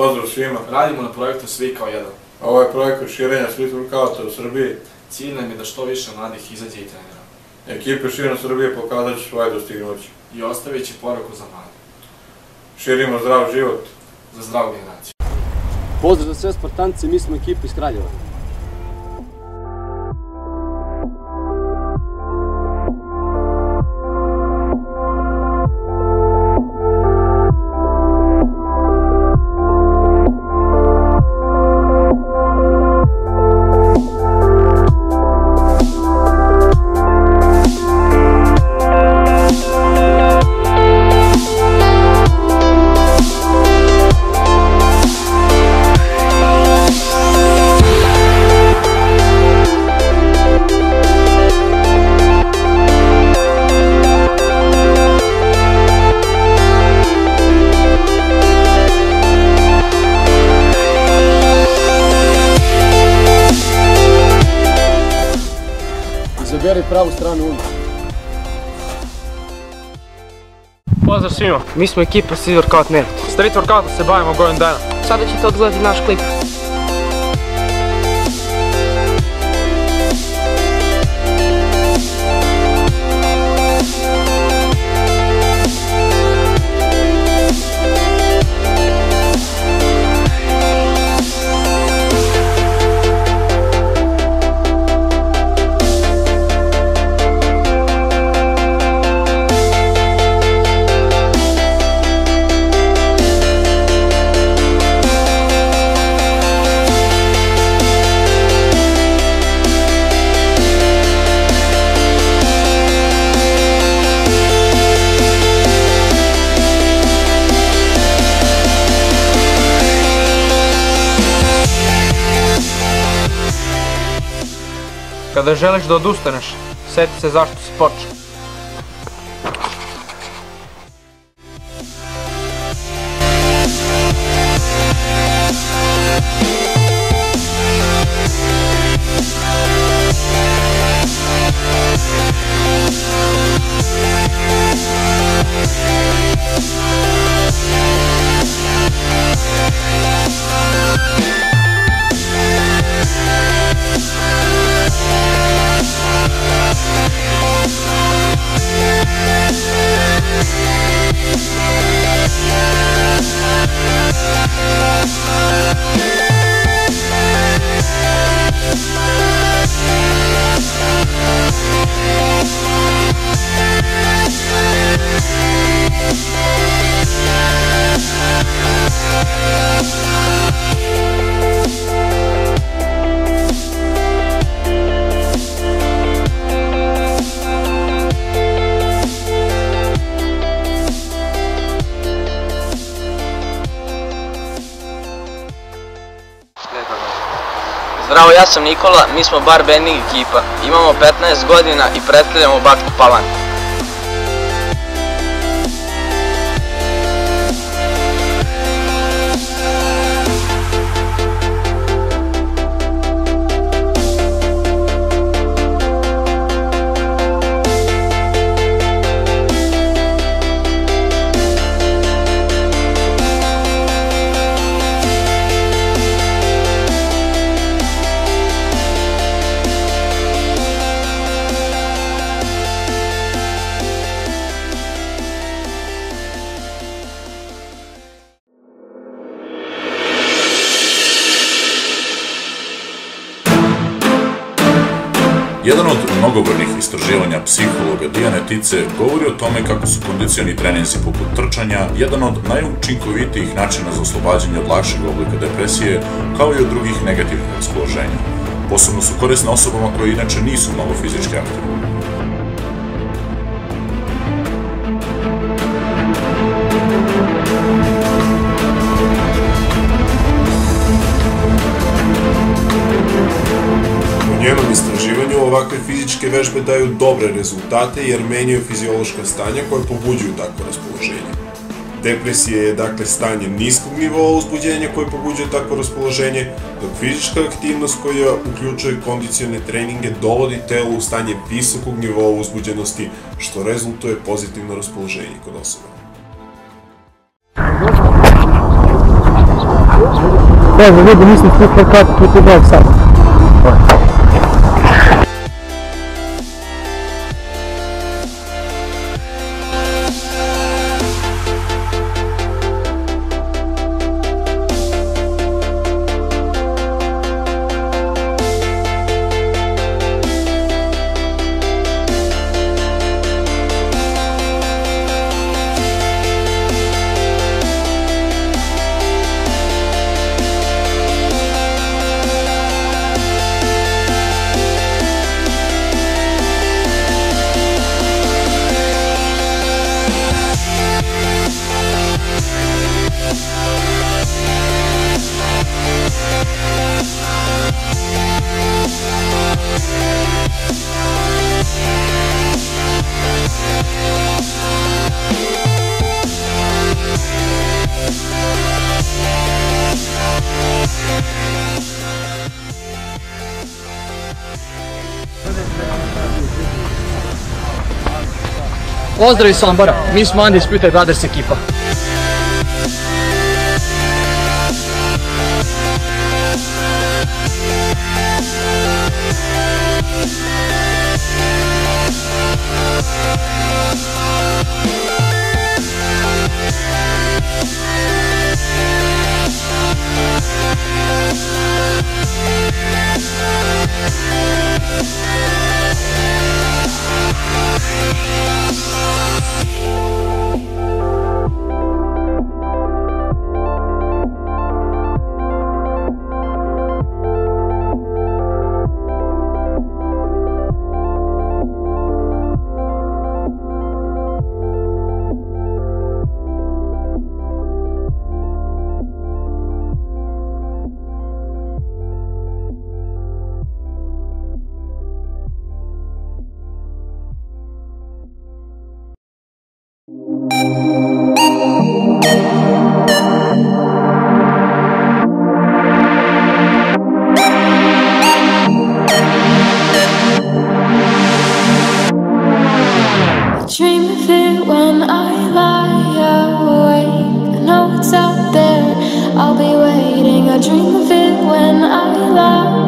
Pozdrav svima. Radimo na projektu Svi kao jedan. Ovo je projekat širenja svih workouta u Srbiji. Cilj nam je da što više mladih izađe i trenira. Ekipe širom Srbije pokazat će svoje dostignuće. I ostavit će poruku za mlade. Širimo zdrav život. Za zdravu generaciju. Pozdrav za sve Spartance, mi smo ekipa iz Kraljeva. Izaberi pravu stranu ulicu. Pozdrav svima. Mi smo ekipa Street Workout Net. Street workoutom se bavimo godinu dana. Sada ćete odgledati naš klip. Kada želiš da odustaneš, sjeti se zašto si počeo. Zdravo, ja sam Nikola, mi smo bar bending ekipa, imamo 15 godina i predstavljamo Bačku Palanku. Jedan od mnogobrojnih istraživanja psihologa Dijane Tice govori o tome kako su kondicioni treninzi poput trčanja jedan od najučinkovitijih načina za oslobađanje od lakšeg oblika depresije, kao i od drugih negativnih raspoloženja. Posebno su korisne osobama koje inače nisu mnogo fizički aktivne. U njenom istraživanju ovakve fizičke vežbe daju dobre rezultate jer menjaju fiziološka stanja koje pobuđuju takvo raspoloženje. Depresija je dakle stanje niskog nivoa uzbuđenja koje pobuđuje takvo raspoloženje, dok fizička aktivnost koja uključuje kondicione treninge dovodi telo u stanje visokog nivoa uzbuđenosti, što rezultuje pozitivno raspoloženje kod osoba. Pozdrav ljudi, mislim super kako tu ti bog sad. Pozdrav iz Sombora, mi smo Undisputed Brothers ekipa. Dream of it when I lie awake. I know it's out there, I'll be waiting. I dream of it when I lie